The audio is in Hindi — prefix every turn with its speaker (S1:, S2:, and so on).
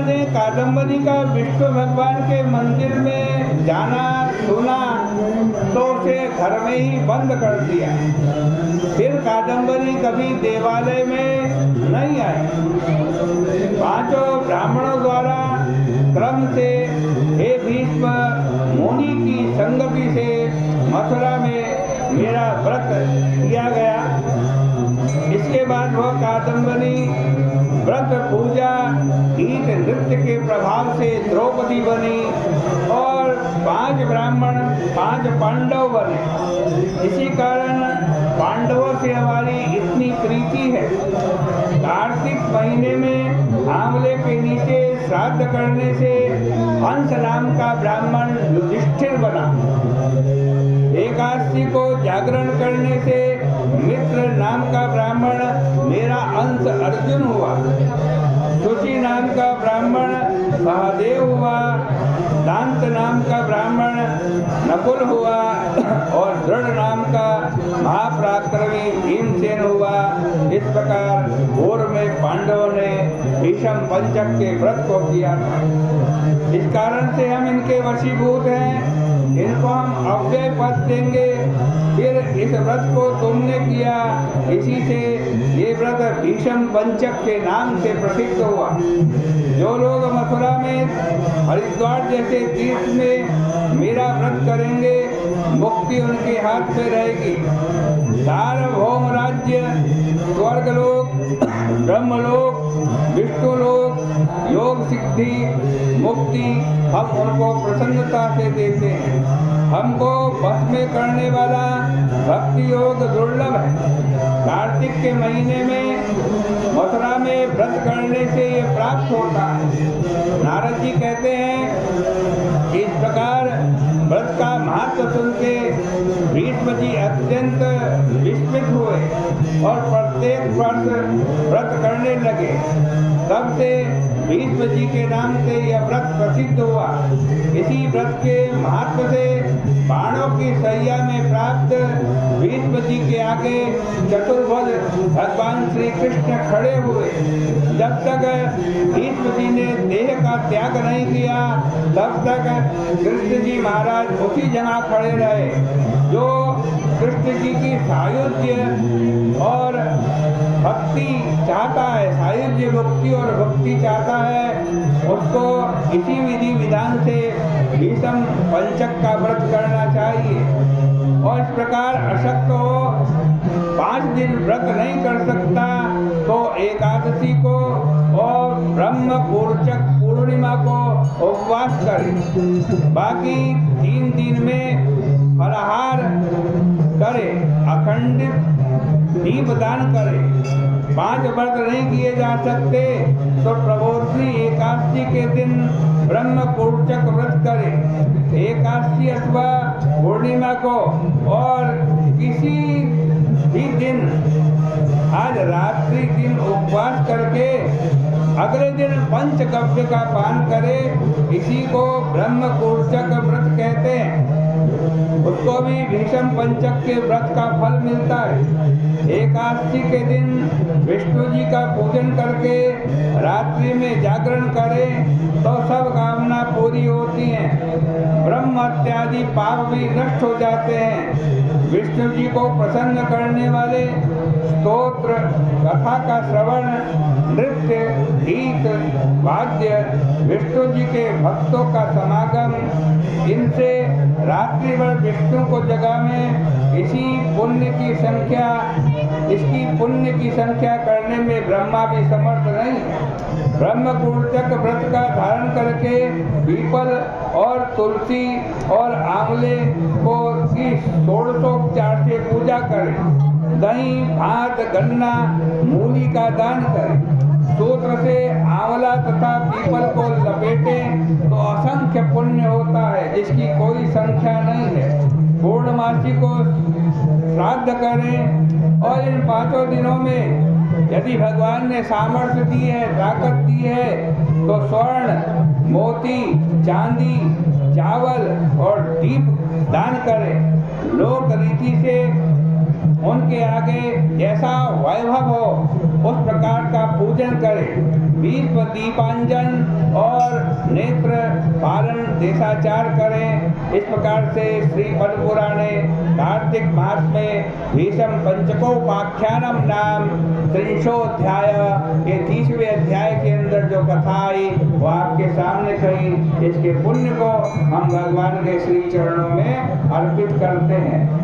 S1: ने कादम्बरी का विष्णु भगवान के मंदिर में जाना सुना तो उसे घर में ही बंद कर दिया। फिर कादम्बरी कभी देवालय में नहीं आई। पांचों ब्राह्मणों द्वारा क्रम से हे भीष्म मुनि की संगति से मथुरा में मेरा व्रत किया गया। इसके बाद वह कादम्बरी व्रत पूजा गीत नृत्य के प्रभाव से द्रौपदी बनी और 5 ब्राह्मण 5 पांडव बने। इसी कारण पांडवों से हमारी इतनी प्रीति है। कार्तिक महीने में आंवले के नीचे श्राद्ध करने से हंस नाम का ब्राह्मण युधिष्ठिर बना। एकादशी को जागरण करने से मित्र नाम का ब्राह्मण मेरा अंश अर्जुन हुआ। शुचि नाम का ब्राह्मण सहदेव हुआ। दांत नाम का ब्राह्मण नकुल हुआ और दृढ़ नाम का महापराक्रमी भीमसेन हुआ। इस प्रकार पूर्व में पांडवों ने भीष्म पंचक के व्रत को किया था। इस कारण से हम इनके वशीभूत हैं। इनको हम अव्यय पद देंगे। फिर इस व्रत को तुमने किया, इसी से ये व्रत भीष्म पंचक के नाम से प्रसिद्ध हुआ। जो लोग मथुरा में हरिद्वार जैसे तीर्थ में मेरा व्रत करेंगे मुक्ति उनके हाथ में रहेगी। सार्वभौम राज्य, स्वर्गलोक, ब्रह्मलोक, विष्णुलोक, योग सिद्धि, मुक्ति हम उनको प्रसन्नता से देते हैं। हमको बस में करने वाला भक्ति योग दुर्लभ है। कार्तिक के महीने में मथुरा में व्रत करने से ये प्राप्त होता है। नारद जी कहते हैं इस प्रकार व्रत का महत्व सुन के भीष्म जी अत्यंत विस्मित हुए और प्रत्येक वर्ष व्रत करने लगे। तब से भीष्म जी के नाम से यह व्रत प्रसिद्ध हुआ। इसी व्रत के महत्व से बाणों की सैया में प्राप्त भीष्म जी के आगे चतुर्भुज भगवान श्री कृष्ण खड़े हुए। जब तक भीष्म जी ने देह का त्याग नहीं किया तब तक कृष्ण जी महाराज उसी जगह खड़े रहे। जो कृष्ण जी की सायुज्य और भक्ति चाहता है, सायुज्य भक्ति और भक्ति चाहता है, उसको इसी विधि विधान से भीष्म पंचक का व्रत करना चाहिए। और इस प्रकार अशक्त हो 5 दिन व्रत नहीं कर सकता तो एकादशी को और ब्रह्म पूर्चक पूर्णिमा को उपवास करे। बाकी 3 दिन में फलाहार करे, अखंडित दीपदान करे। 5 व्रत नहीं किए जा सकते तो प्रबोधनी एकादशी के दिन ब्रह्म पूर्चक व्रत करे। एकादशी अथवा पूर्णिमा को और किसी भी दिन आज रात्रि दिन उपवास करके अगले दिन पंचगव्य का पान करे। इसी को ब्रह्म पूर्चक व्रत कहते हैं। उसको भी भीष्म पंचक के व्रत का फल मिलता है। एकादशी के दिन विष्णु जी का पूजन करके रात्रि में जागरण करें तो सब कामना पूरी होती हैं। ब्रह्म इत्यादि पाप भी नष्ट हो जाते हैं। विष्णु जी को प्रसन्न करने वाले स्तोत्र, कथा का श्रवण, नृत्य, गीत, वाद्य, विष्णु जी के भक्तों का समागम, इनसे रात्रि भर विष्णु को जगाने इसकी पुण्य की संख्या करने में ब्रह्मा भी समर्थ नहीं। ब्रह्म पूर्चक व्रत का धारण करके पीपल और तुलसी और आंवले को की 16उपचार से पूजा करें। दही, भात, गन्ना, मूली का दान करें। सूत्र से आंवला तथा पीपल को लपेटें तो असंख्य पुण्य होता है जिसकी कोई संख्या नहीं है। पूर्णमासी को श्राद्ध करें और इन 5 दिनों में यदि भगवान ने सामर्थ्य दी है, ताकत दी है तो स्वर्ण, मोती, चांदी, चावल और दीप दान करें। लोक रीति से उनके आगे जैसा वैभव हो उस प्रकार का पूजन करें। दीप दीपांजन और नेत्र पालन देशाचार करें। इस प्रकार से श्री पद्म पुराणे कार्तिक मास में भीषम पंचकोपाख्यानम नाम 30 ये 30वें अध्याय के अंदर जो कथा आई वो आपके सामने कही। इसके पुण्य को हम भगवान के श्री चरणों में अर्पित करते हैं।